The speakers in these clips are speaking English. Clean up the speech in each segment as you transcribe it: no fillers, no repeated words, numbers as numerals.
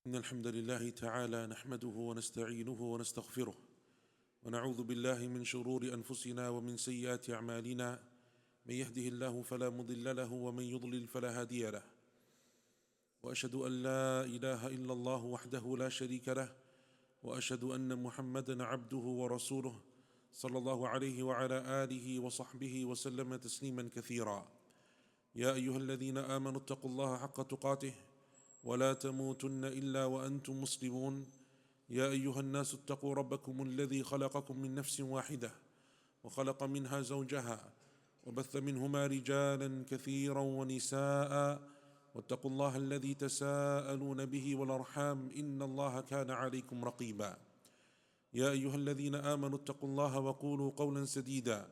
إن الحمد لله تعالى نحمده ونستعينه ونستغفره ونعوذ بالله من شرور أنفسنا ومن سيئات أعمالنا من يهده الله فلا مضل له ومن يضلل فلا هادي له وأشهد أن لا إله إلا الله وحده لا شريك له وأشهد أن محمدا عبده ورسوله صلى الله عليه وعلى آله وصحبه وسلم تسليما كثيرا. يا أيها الذين آمنوا اتقوا الله حق تقاته ولا تموتن إلا وأنتم مسلمون. يا أيها الناس اتقوا ربكم الذي خلقكم من نفس واحدة وخلق منها زوجها وبث منهما رجالا كثيرا ونساء واتقوا الله الذي تساءلون به والأرحام إن الله كان عليكم رقيبا. يا أيها الذين آمنوا اتقوا الله وقولوا قولا سديدا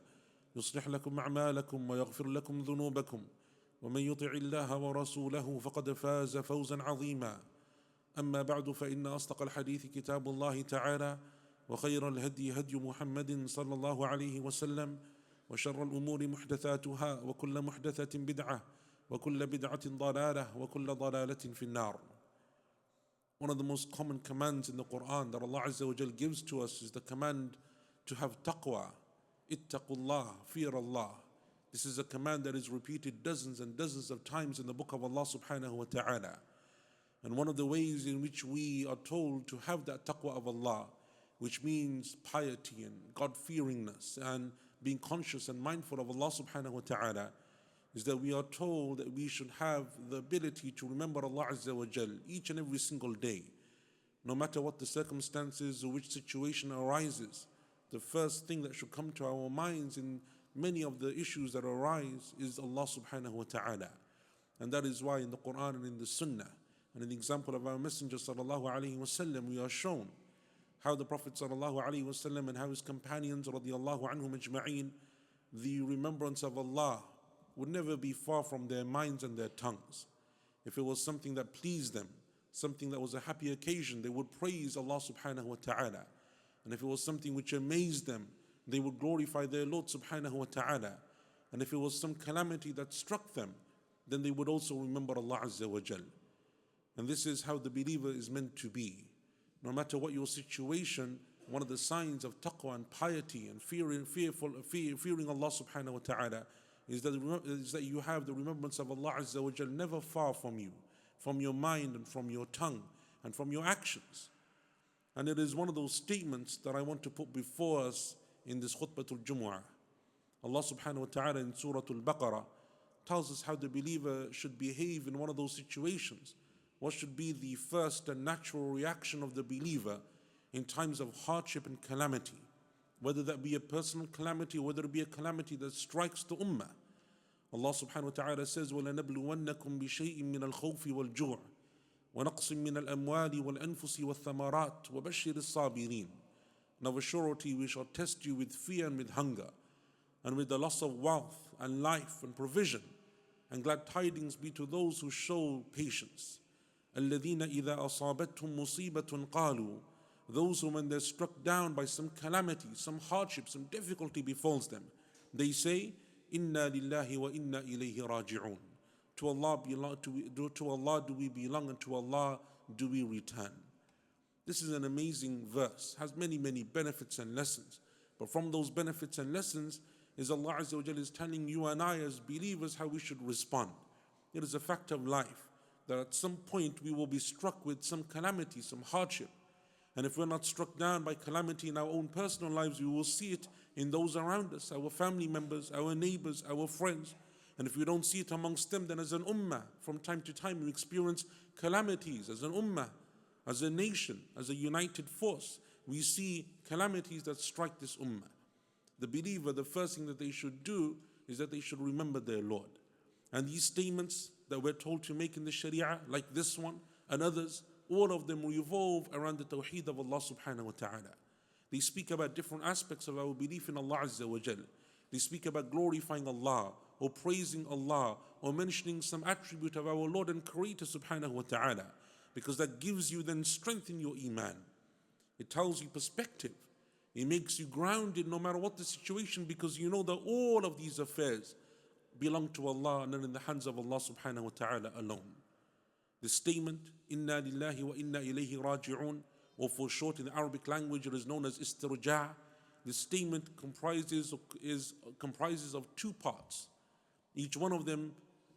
يصلح لكم أعمالكم ويغفر لكم ذنوبكم ومن يطع الله ورسوله فقد فاز فوزا عظيما. أما بعد فإن أصدق الحديث كتاب الله تعالى وخير الهدي هدي محمد صلى الله عليه وسلم وشر الأمور محدثاتها وكل محدثة بدعة وكل بدعة ضلالة وكل ضلالة في النار. One of the most common commands in the Quran that Allah Azza wa Jal gives to us is the command to have taqwa. Ittaqullah, fear Allah. This is a command that is repeated dozens and dozens of times in the book of Allah subhanahu wa ta'ala. And one of the ways in which we are told to have that taqwa of Allah, which means piety and God-fearingness and being conscious and mindful of Allah subhanahu wa ta'ala, is that we are told that we should have the ability to remember Allah Azza wa Jal each and every single day. No matter what the circumstances or which situation arises, the first thing that should come to our minds in many of the issues that arise is Allah subhanahu wa ta'ala. And that is why in the Quran and in the Sunnah and in the example of our Messenger sallallahu alayhi wa sallam, we are shown how the Prophet sallallahu alayhi wa sallam and how his companions radiyallahu anhum ajma'een, the remembrance of Allah would never be far from their minds and their tongues. If it was something that pleased them, something that was a happy occasion, they would praise Allah subhanahu wa ta'ala. And if it was something which amazed them, they would glorify their Lord subhanahu wa ta'ala. And if it was some calamity that struck them, then they would also remember Allah Azza wa Jal. And this is how the believer is meant to be. No matter what your situation, one of the signs of taqwa and piety and fearing Allah subhanahu wa ta'ala is that you have the remembrance of Allah Azza wa Jal never far from you, from your mind and from your tongue and from your actions. And it is one of those statements that I want to put before us in this Khutbah Jumu'ah. Allah subhanahu wa ta'ala in Surah Al-Baqarah tells us how the believer should behave in one of those situations. What should be the first and natural reaction of the believer in times of hardship and calamity, whether that be a personal calamity or whether it be a calamity that strikes the ummah. Allah subhanahu wa ta'ala says, وَلَنَبْلُوَنَّكُمْ بِشَيْءٍ مِّنَ الْخَوْفِ وَالْجُوعِ وَنَقْصٍ مِّنَ الْأَمْوَالِ وَالْأَنفُسِ وَالثَّمَرَاتِ وَبَشِّرِ الصَّابِرِينَ. And of a surety we shall test you with fear and with hunger, and with the loss of wealth and life and provision, and glad tidings be to those who show patience. الَّذِينَ إِذَا أَصَابَتْهُمْ مُصِيبَةٌ قَالُوا. Those who when they're struck down by some calamity, some hardship, some difficulty befalls them, they say, إِنَّا لِلَّهِ وَإِنَّا إِلَيْهِ رَاجِعُونَ. To Allah do we belong, and to Allah do we return. This is an amazing verse, has many, many benefits and lessons. But from those benefits and lessons is Allah Azza wa Jalla is telling you and I as believers how we should respond. It is a fact of life that at some point we will be struck with some calamity, some hardship. And if we're not struck down by calamity in our own personal lives, we will see it in those around us, our family members, our neighbors, our friends. And if we don't see it amongst them, then as an ummah, from time to time we experience calamities as an ummah. As a nation, as a united force, we see calamities that strike this ummah. The believer, the first thing that they should do is that they should remember their Lord. And these statements that we're told to make in the Sharia, like this one and others, all of them revolve around the tawheed of Allah subhanahu wa ta'ala. They speak about different aspects of our belief in Allah Azza wa Jal. They speak about glorifying Allah or praising Allah or mentioning some attribute of our Lord and Creator subhanahu wa ta'ala. Because that gives you then strength in your iman. It tells you perspective. It makes you grounded no matter what the situation, because you know that all of these affairs belong to Allah and are in the hands of Allah subhanahu wa ta'ala alone. The statement, Inna lillahi wa inna ilayhi raji'un, or for short in the Arabic language it is known as istirja'. This statement comprises of two parts, each one of them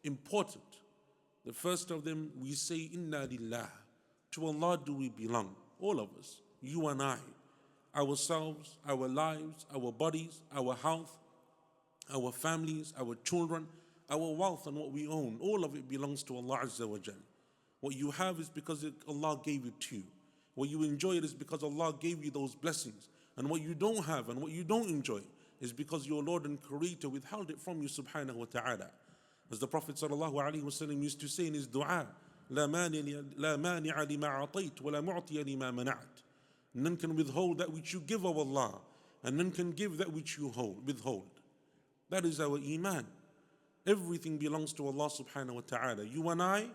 important. The first of them, we say, Inna lillah. To Allah do we belong, all of us, you and I, ourselves, our lives, our bodies, our health, our families, our children, our wealth and what we own, all of it belongs to Allah Azza wa Jal. What you have is because Allah gave it to you. What you enjoy it is because Allah gave you those blessings. And what you don't have and what you don't enjoy is because your Lord and Creator withheld it from you subhanahu wa ta'ala. As the Prophet sallallahu alaihi wasallam used to say in his dua, لا مانع لما عطيت ولا معطي لما منعت. None can withhold that which you give, O Allah, and none can give that which you withhold. That is our iman. Everything belongs to Allah subhanahu wa ta'ala. You and I,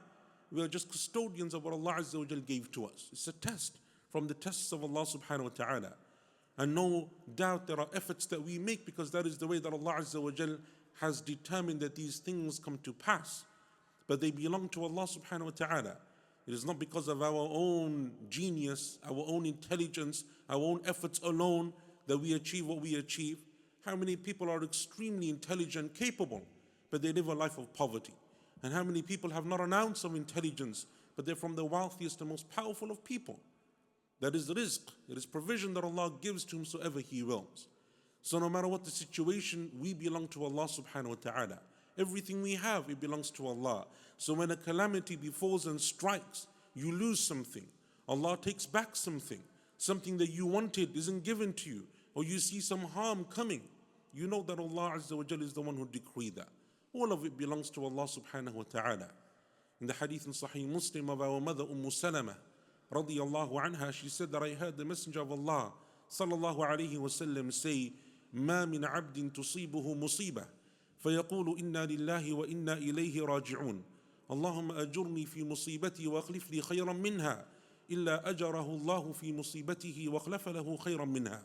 we are just custodians of what Allah Azza wa Jal gave to us. It's a test from the tests of Allah subhanahu wa ta'ala. And no doubt there are efforts that we make because that is the way that Allah Azza wa Jal has determined that these things come to pass. But they belong to Allah subhanahu wa ta'ala. It is not because of our own genius, our own intelligence, our own efforts alone that we achieve what we achieve. How many people are extremely intelligent, capable, but they live a life of poverty? And how many people have not an ounce of intelligence, but they're from the wealthiest and most powerful of people? That is rizq. It is provision that Allah gives to whomsoever He wills. So no matter what the situation, we belong to Allah subhanahu wa ta'ala. Everything we have, it belongs to Allah. So when a calamity befalls and strikes, you lose something. Allah takes back something. Something that you wanted isn't given to you. Or you see some harm coming. You know that Allah Azza wa Jal is the one who decreed that. All of it belongs to Allah subhanahu wa ta'ala. In the hadith in Sahih Muslim of our mother Salama radiyallahu anha, she said that I heard the Messenger of Allah sallallahu alayhi wa sallam say, ما من عبد تصيبه مصيبة فيقول إنا لله وإنا إليه راجعون اللهم أجرني في مصيبتي واخلف لي خيرا منها إلا أجره الله في مصيبته واخلف له خيرا منها.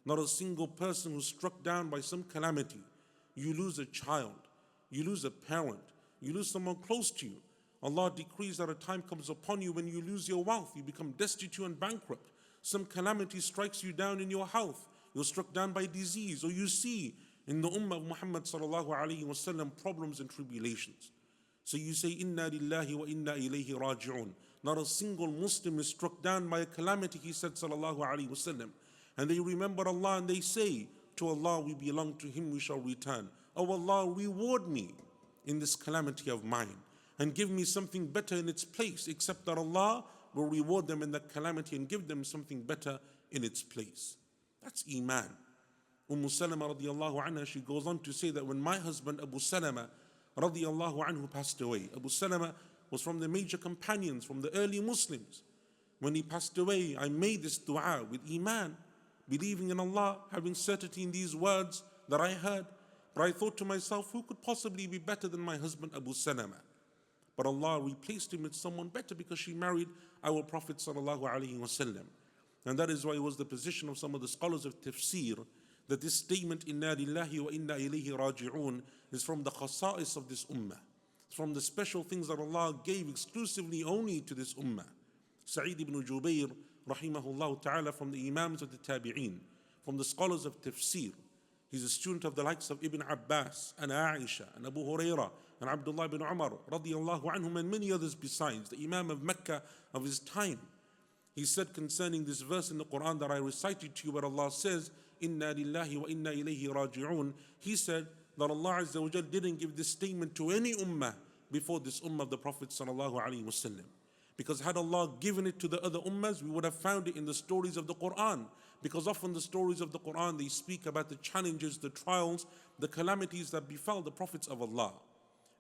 Not a single person who's struck down by some calamity. You lose a child, you lose a parent, you lose someone close to you. Allah decrees that a time comes upon you when you lose your wealth, you become destitute and bankrupt. Some calamity strikes you down in your health. You're struck down by disease, or you see in the ummah of Muhammad sallallahu alayhi wa sallam problems and tribulations. So you say, Inna lillahi wa inna ilayhi raji'un. Not a single Muslim is struck down by a calamity, he said sallallahu alayhi wa sallam. And they remember Allah and they say, to Allah we belong, to Him we shall return. Oh Allah, reward me in this calamity of mine and give me something better in its place, except that Allah will reward them in that calamity and give them something better in its place. That's Iman. Salama radiallahu anha, she goes on to say that when my husband Abu Salama radiallahu anhu passed away, Abu Salama was from the major companions, from the early Muslims. When he passed away, I made this dua with Iman, believing in Allah, having certainty in these words that I heard. But I thought to myself, who could possibly be better than my husband Abu Salama? But Allah replaced him with someone better because she married our Prophet sallallahu alaihi wasallam. And that is why it was the position of some of the scholars of tafsir that this statement, Inna lillahi wa inna ilayhi raji'un, is from the khasa'is of this ummah. It's from the special things that Allah gave exclusively only to this ummah. Sa'id ibn Jubayr, rahimahullah ta'ala, from the Imams of the Tabi'een, from the scholars of tafsir. He's a student of the likes of Ibn Abbas and Aisha and Abu Hurairah and Abdullah ibn Umar radiyallahu anhum and many others besides, the Imam of Mecca of his time. He said concerning this verse in the Quran that I recited to you, where Allah says, Inna lillahi wa inna ilayhi raji'un, he said that Allah Azza wa Jal didn't give this statement to any ummah before this ummah of the Prophet sallallahu alaihi wasallam. Because had Allah given it to the other ummahs, we would have found it in the stories of the Quran. Because often the stories of the Quran, they speak about the challenges, the trials, the calamities that befell the prophets of Allah.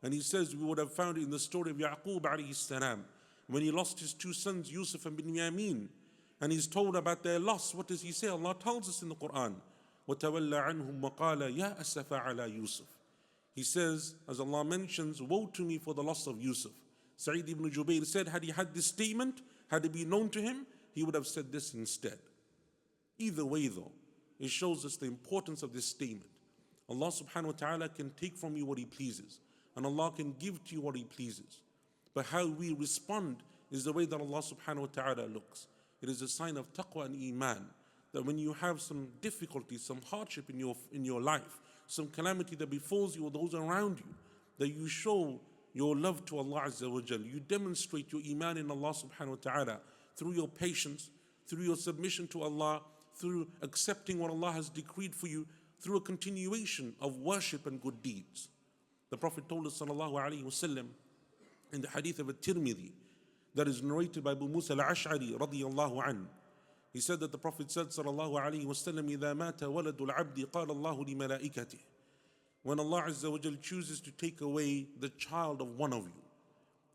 And he says we would have found it in the story of Yaqub alayhi salam, when he lost his two sons, Yusuf and Binyamin, and he's told about their loss. What does he say? Allah tells us in the Quran, وَتَوَلَّى عَنْهُمْ وَقَالَ يَا أَسَفَ عَلَى يُوسُف. He says, as Allah mentions, woe to me for the loss of Yusuf. Sa'id ibn Jubayr said, had he had this statement, had it been known to him, he would have said this instead. Either way though, it shows us the importance of this statement. Allah subhanahu wa ta'ala can take from you what He pleases, and Allah can give to you what He pleases. But how we respond is the way that Allah subhanahu wa ta'ala looks. It is a sign of taqwa and iman, that when you have some difficulty, some hardship in your life, some calamity that befalls you or those around you, that you show your love to Allah Azza wa Jal. You demonstrate your iman in Allah subhanahu wa ta'ala through your patience, through your submission to Allah, through accepting what Allah has decreed for you, through a continuation of worship and good deeds. The Prophet told us sallallahu alayhi wa sallam in the hadith of At-Tirmidhi that is narrated by Abu Musa al-Ash'ari radiyallahu anhu. He said that the Prophet said sallallahu alayhi wa sallam, إِذَا مَاتَ وَلَدُ الْعَبْدِ قَالَ اللَّهُ لِمَلَائِكَتِهِ. When Allah Azza wa Jal chooses to take away the child of one of you,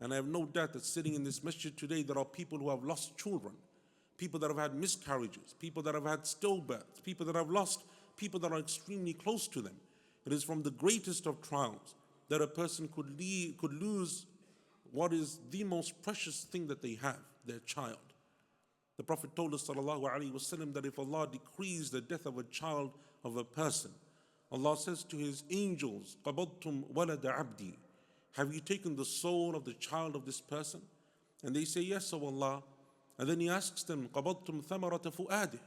and I have no doubt that sitting in this masjid today there are people who have lost children, people that have had miscarriages, people that have had stillbirths, people that have lost people that are extremely close to them. It is from the greatest of trials that a person could lose what is the most precious thing that they have, their child. The Prophet told us sallallahu alaihi wasallam that if Allah decrees the death of a child of a person, Allah says to His angels, قَبَضْتُمْ وَلَدَ عَبْدِي, have you taken the soul of the child of this person? And they say, yes, O Allah. And then He asks them, قَبَضْتُمْ ثَمَرَةَ فُؤَادِهِ,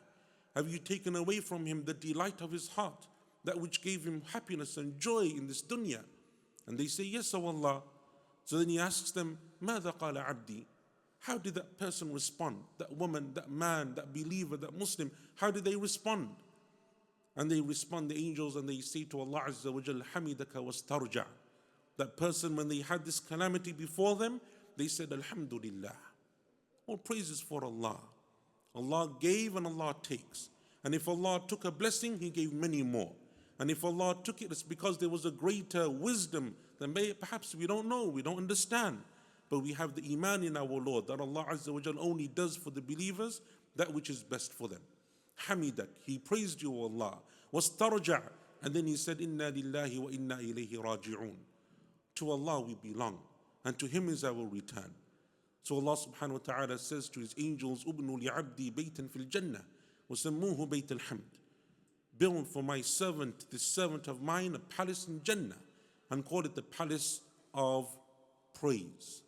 have you taken away from him the delight of his heart, that which gave him happiness and joy in this dunya? And they say, yes, O Allah. So then He asks them, ماذا قال عبدي, how did that person respond? That woman, that man, that believer, that Muslim, how did they respond? And they respond, the angels, and they say to Allah Azza wa Jal, حَمِدَكَ وَاسْتَرْجَعَ. That person, when they had this calamity before them, they said, Alhamdulillah. All praises for Allah. Allah gave and Allah takes. And if Allah took a blessing, He gave many more. And if Allah took it, it's because there was a greater wisdom than perhaps we don't know, we don't understand. But we have the iman in our Lord, that Allah Azza wa Jal only does for the believers that which is best for them. Hamidak, He praised you, O Allah. Wastarja', and then He said, Inna lillahi wa inna ilayhi raji'un. To Allah we belong, and to Him is our return. So Allah subhanahu wa ta'ala says to His angels, Ubnu li'abdi baytan fil jannah, wa sammuhu bayt al-hamd. Build for my servant, this servant of mine, a palace in Jannah, and call it the palace of praise.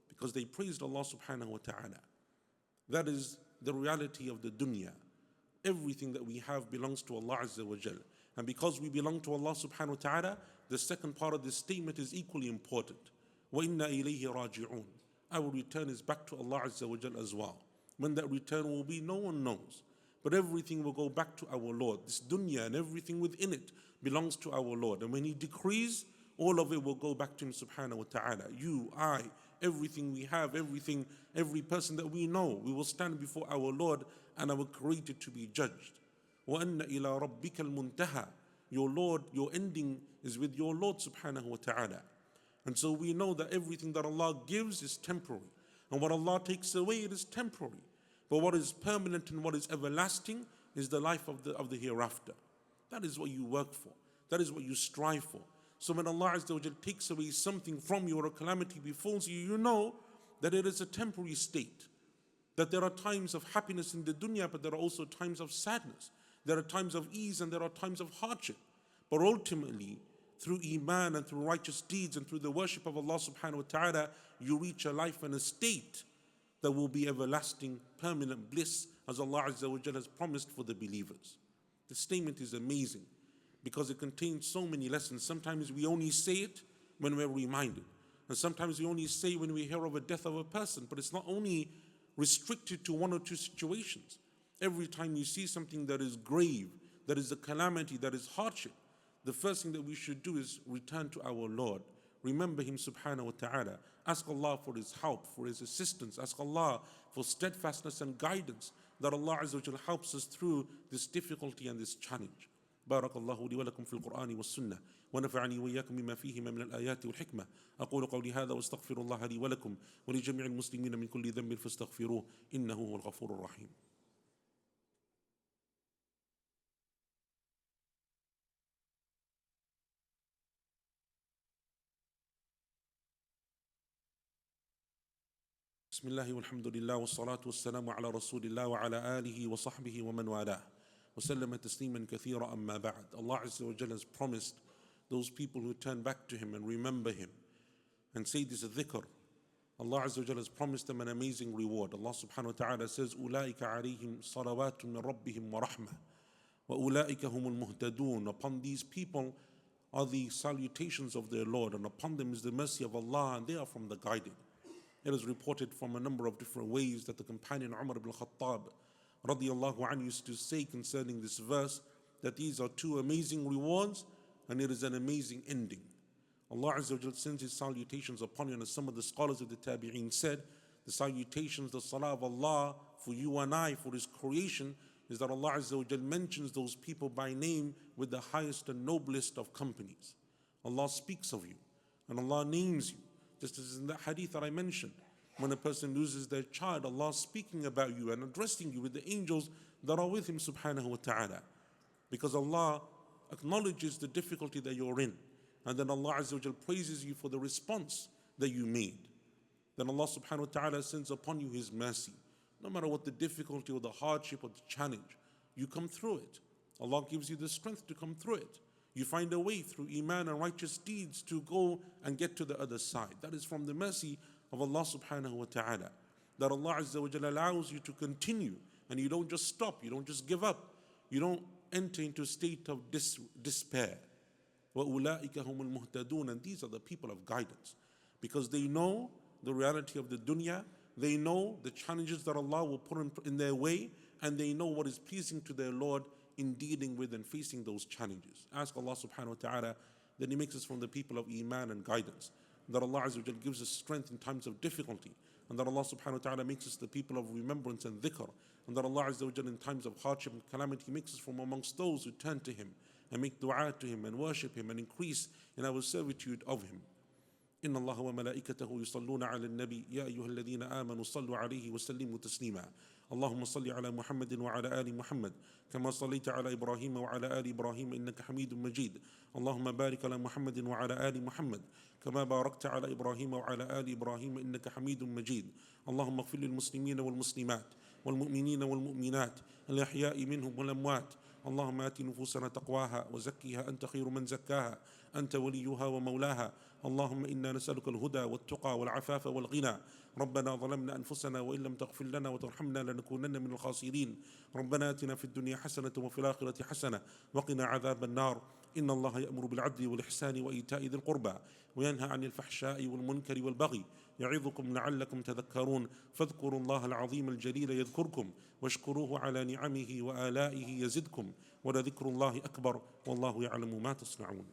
Because they praised Allah subhanahu wa ta'ala. That is the reality of the dunya. Everything that we have belongs to Allah Azza wa Jal. And because we belong to Allah subhanahu wa ta'ala, the second part of this statement is equally important. وَإِنَّا إِلَيْهِ رَاجِعُونَ. Our return is back to Allah Azza wa Jal as well. When that return will be, no one knows. But everything will go back to our Lord. This dunya and everything within it belongs to our Lord. And when He decrees, all of it will go back to Him subhanahu wa ta'ala. You, I, everything we have, everything, every person that we know, we will stand before our Lord and our Creator to be judged. وَأَنَّ إِلَىٰ رَبِّكَ الْمُنْتَهَى. Your Lord, your ending is with your Lord subhanahu wa ta'ala. And so we know that everything that Allah gives is temporary. And what Allah takes away, it is temporary. But what is permanent and what is everlasting is the life of the hereafter. That is what you work for. That is what you strive for. So when Allah Azza wa Jal takes away something from you or a calamity befalls you, you know that it is a temporary state. That there are times of happiness in the dunya, but there are also times of sadness. There are times of ease and there are times of hardship. But ultimately, through iman and through righteous deeds and through the worship of Allah subhanahu wa ta'ala, you reach a life and a state that will be everlasting, permanent bliss, as Allah Azza wa Jal has promised for the believers. The statement is amazing because it contains so many lessons. Sometimes we only say it when we're reminded. And sometimes we only say when we hear of a death of a person. But it's not only restricted to one or two situations. Every time you see something that is grave, that is a calamity, that is hardship, the first thing that we should do is return to our Lord. Remember Him subhanahu wa ta'ala. Ask Allah for His help, for His assistance. Ask Allah for steadfastness and guidance, that Allah Azza wa Jalla helps us through this difficulty and this challenge. بارك الله لي ولكم في القرآن والسنة ونفعني وإياكم بما فيهما من الآيات والحكمة أقول قولي هذا واستغفر الله لي ولكم ولجميع المسلمين من كل ذنب فاستغفروه إنه هو الغفور الرحيم. بسم الله والحمد لله والصلاة والسلام على رسول الله وعلى آله وصحبه ومن والاه وسلم تسليما كثيرا أما بعد. Allah Azza wa Jalla has promised those people who turn back to Him and remember Him and say this dhikr Allah Azza wa Jalla has promised them an amazing reward. Allah subhanahu wa ta'ala says, أُولَٰئِكَ عَلَيْهِمْ صَلَوَاتٌ مِّن رَبِّهِمْ وَرَحْمَةٌ وَأُولَٰئِكَ هُمُ الْمُهْتَدُونَ. Upon these people are the salutations of their Lord, and upon them is the mercy of Allah, and they are from the guided. It is reported from a number of different ways that the companion Umar ibn Khattab radiyallahu anhu used to say concerning this verse that these are two amazing rewards and it is an amazing ending. Allah Azza wa Jalla sends His salutations upon you, and as some of the scholars of the Tabi'een said, the salutations, the salah of Allah for you and I, for His creation, is that Allah Azza wa Jalla mentions those people by name with the highest and noblest of companies. Allah speaks of you and Allah names you. Just as in that hadith that I mentioned, when a person loses their child, Allah is speaking about you and addressing you with the angels that are with him subhanahu wa ta'ala. Because Allah acknowledges the difficulty that you're in. And then Allah Azza wa Jalla praises you for the response that you made. Then Allah subhanahu wa ta'ala sends upon you His mercy. No matter what the difficulty or the hardship or the challenge, you come through it. Allah gives you the strength to come through it. You find a way through iman and righteous deeds to go and get to the other side. That is from the mercy of Allah subhanahu wa ta'ala. That Allah Azza wa Jalla allows you to continue, and you don't just stop, you don't just give up, you don't enter into a state of despair. وَأُولَٰئِكَ هُمُ الْمُهْتَدُونَ. And these are the people of guidance, because they know the reality of the dunya, they know the challenges that Allah will put in their way, and they know what is pleasing to their Lord in dealing with and facing those challenges. Ask Allah subhanahu wa ta'ala that He makes us from the people of iman and guidance, that Allah Azza wa Jalla gives us strength in times of difficulty, and that Allah subhanahu wa ta'ala makes us the people of remembrance and dhikr, and that Allah Azza wa Jalla in times of hardship and calamity makes us from amongst those who turn to Him and make dua to Him and worship Him and increase in our servitude of Him. إن الله وملائكته يصلون على النبي يا أيها الذين آمنوا صلوا عليه وسلموا تسليما اللهم صل على محمد وعلى آل محمد كما صليت على إبراهيم وعلى آل إبراهيم إنك حميد مجيد اللهم بارك على محمد وعلى آل محمد كما باركت على إبراهيم وعلى آل إبراهيم إنك حميد مجيد اللهم اغفر للمسلمين والمسلمات والمؤمنين والمؤمنات الأحياء منهم والأموات اللهم آت نفوسنا تقواها وزكها أنت خير من زكاها أنت وليها ومولاها اللهم إنا نسألك الهدى والتقى والعفاف والغنى ربنا ظلمنا أنفسنا وإن لم تغفر لنا وترحمنا لنكونن من الخاسرين ربنا آتنا في الدنيا حسنة وفي الآخرة حسنة وقنا عذاب النار إن الله يأمر بالعدل والإحسان وإيتاء ذي القربى وينهى عن الفحشاء والمنكر والبغي يعظكم لعلكم تذكرون فاذكروا الله العظيم الجليل يذكركم واشكروه على نعمه وآلائه يزدكم ولذكر الله أكبر والله يعلم ما تصنعون.